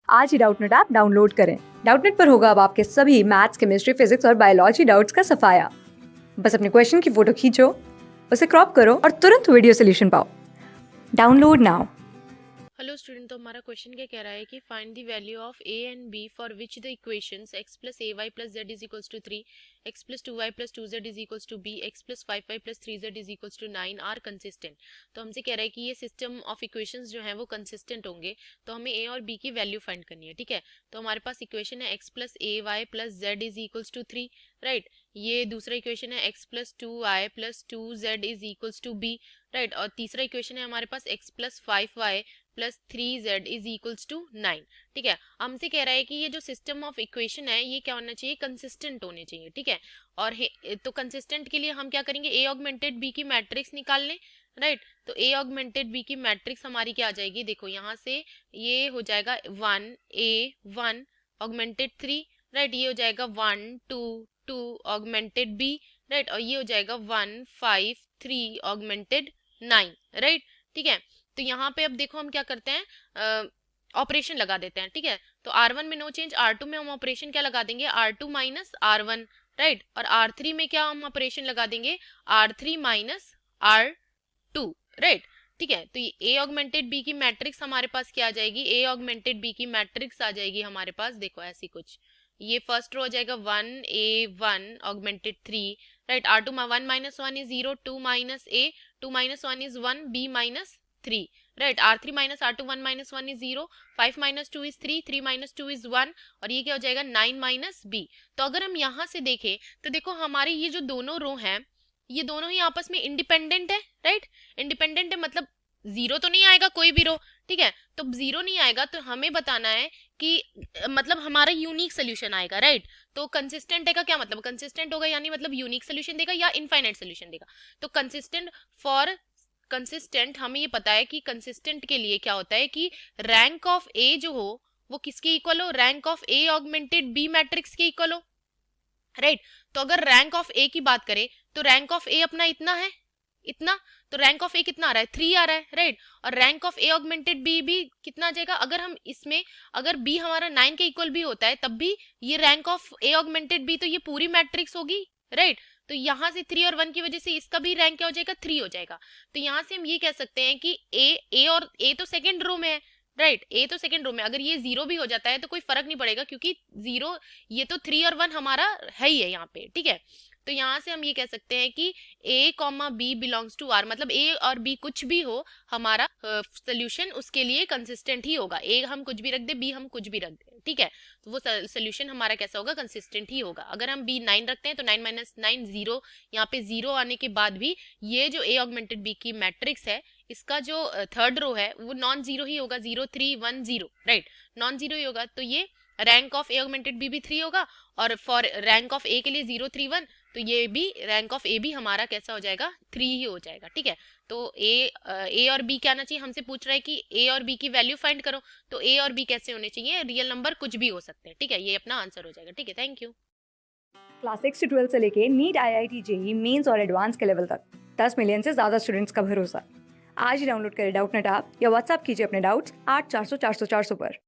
आज ही Doubtnut app download करें। Doubtnut पर होगा अब आपके सभी मैथ्स, केमिस्ट्री, फिजिक्स और बायोलॉजी डाउट्स का सफाया। बस अपने क्वेश्चन की फोटो खींचो, उसे क्रॉप करो और तुरंत वीडियो सोल्यूशन पाओ। Download now. हेलो स्टूडेंट, तो हमारा क्वेश्चन क्या कह रहा है कि find the value of a and b for which the equations x plus a y plus z is equals to 3, x plus 2y plus 2z is equals to b, x plus 5y plus 3z is equals to 9 are consistent. तो हमसे कह रहा है कि ये system of equations जो है वो कंसिस्टेंट होंगे, तो हमें a और b की वैल्यू फाइंड करनी है। ठीक है, तो हमारे पास इक्वेशन है x plus a y plus z is equals to 3, right. ये दूसरा इक्वेशन है x plus 2y plus 2z is equals to b, right. और तीसरा इक्वेशन है हमारे पास x plus 5y plus 3z is equals to 9। ठीक है, हमसे कह रहा है कि ये जो सिस्टम ऑफ इक्वेशन है ये क्या होना चाहिए, कंसिस्टेंट होने चाहिए। ठीक है, और तो कंसिस्टेंट के लिए हम क्या करेंगे, ए ऑगमेंटेड बी की मैट्रिक्स निकाल लें, राइट। तो ए ऑगमेंटेड बी की मैट्रिक्स हमारी क्या आ जाएगी, देखो यहाँ से ये हो जाएगा 1 ऑगमेंटेड 3, राइट। ये हो जाएगा 1 2 ऑगमेंटेड बी, राइट। और ये हो जाएगा 1 5 3 ऑगमेंटेड 9, राइट। ठीक है, तो यहाँ पे अब देखो हम क्या करते हैं, ऑपरेशन लगा देते हैं। ठीक है, तो R1 में नो चेंज, R2 में हम ऑपरेशन क्या लगा देंगे, R2 माइनस R1, राइट। और R3 में क्या हम ऑपरेशन लगा देंगे, R3 माइनस R2, राइट। ठीक है, तो ये A ऑगमेंटेड B की मैट्रिक्स हमारे पास क्या आ जाएगी, A ऑगमेंटेड B की मैट्रिक्स आ जाएगी हमारे पास, देखो ऐसी कुछ। ये फर्स्ट रो हो जाएगा 1 augmented 3, right. R2 1 minus 1 is 0, 2 minus A, 2 minus 1 is 1, B minus 3, right. R3 minus R2 1 minus 1 is 0, 5 minus 2 is 3, 3 minus 2 is 1, और ये क्या हो जाएगा 9 माइनस B। तो अगर हम यहाँ से देखें तो देखो हमारी ये जो दोनों रो हैं ये दोनों ही आपस में इंडिपेंडेंट है, राइट। इंडिपेंडेंट है मतलब जीरो तो नहीं आएगा कोई भी रो। ठीक है, तो जीरो नहीं आएगा तो हमें बताना है कि मतलब हमारा यूनिक सोल्यूशन आएगा, राइट। तो कंसिस्टेंट है का क्या मतलब, कंसिस्टेंट होगा यानी मतलब यूनिक सोल्यूशन देगा या इनफाइनाइट सोल्यूशन देगा। तो कंसिस्टेंट फॉर कंसिस्टेंट हमें ये पता है कि कंसिस्टेंट के लिए क्या होता है कि रैंक ऑफ ए जो हो वो किसके इक्वल हो, rank of A augmented B matrix के इक्वल हो, राइट। तो अगर रैंक ऑफ ए की बात करें तो रैंक ऑफ ए अपना इतना है, इतना, तो रैंक ऑफ ए कितना आ रहा है, 3 आ रहा है, राइट। और rank of A augmented B भी कितना आ जाएगा, अगर हम इसमें अगर बी हमारा 9 के इक्वल भी होता है तब भी ये rank of A augmented B तो ये पूरी मैट्रिक्स होगी, राइट। तो यहाँ से 3 और 1 की वजह से इसका भी रैंक क्या हो जाएगा, 3 हो जाएगा। तो यहाँ से हम ये कह सकते हैं कि ए और ए तो सेकेंड रो में है, राइट। ए तो सेकेंड रो में, अगर ये 0 भी हो जाता है तो कोई फर्क नहीं पड़ेगा क्योंकि 0 ये तो 3 और 1 हमारा है ही है यहाँ पे। ठीक है, तो यहाँ से हम ये कह सकते हैं कि a comma b belongs to R, मतलब a और b कुछ भी हो हमारा सोल्यूशन उसके लिए कंसिस्टेंट ही होगा। a हम कुछ भी रख दे, b हम कुछ भी रख दे, ठीक है, तो वो सोल्यूशन हमारा कैसा होगा, कंसिस्टेंट ही होगा। अगर हम b 9 रखते हैं तो 9 माइनस 9 0, यहाँ पे 0 आने के बाद भी ये जो a ऑगमेंटेड b की मैट्रिक्स है इसका जो थर्ड रो है वो नॉन जीरो ही होगा, 0 3 1 0, राइट, नॉन जीरो ही होगा। तो ये rank of A augmented B भी 3 होगा, और फॉर रैंक ऑफ ए के लिए 0 3 1, तो ये भी रैंक ऑफ ए भी हमारा कैसा हो जाएगा, 3 ही हो जाएगा। ठीक है, तो ए और बी क्या आना चाहिए, हमसे पूछ रहा है कि ए और बी की वैल्यू फाइंड करो, तो ए और बी कैसे होने चाहिए, रियल नंबर कुछ भी हो सकते हैं। ठीक है, ये अपना आंसर हो जाएगा। ठीक है, थैंक यू। क्लास 6 से 12 से लेके नीट, IIT, जेईई मेंस और एडवांस के लेवल तक 10 मिलियन से ज्यादा स्टूडेंट्स का भरोसा। आज ही डाउनलोड करें डाउटनेट ऐप या व्हाट्सएप कीजिए अपने डाउट्स 8400 400 400 पर।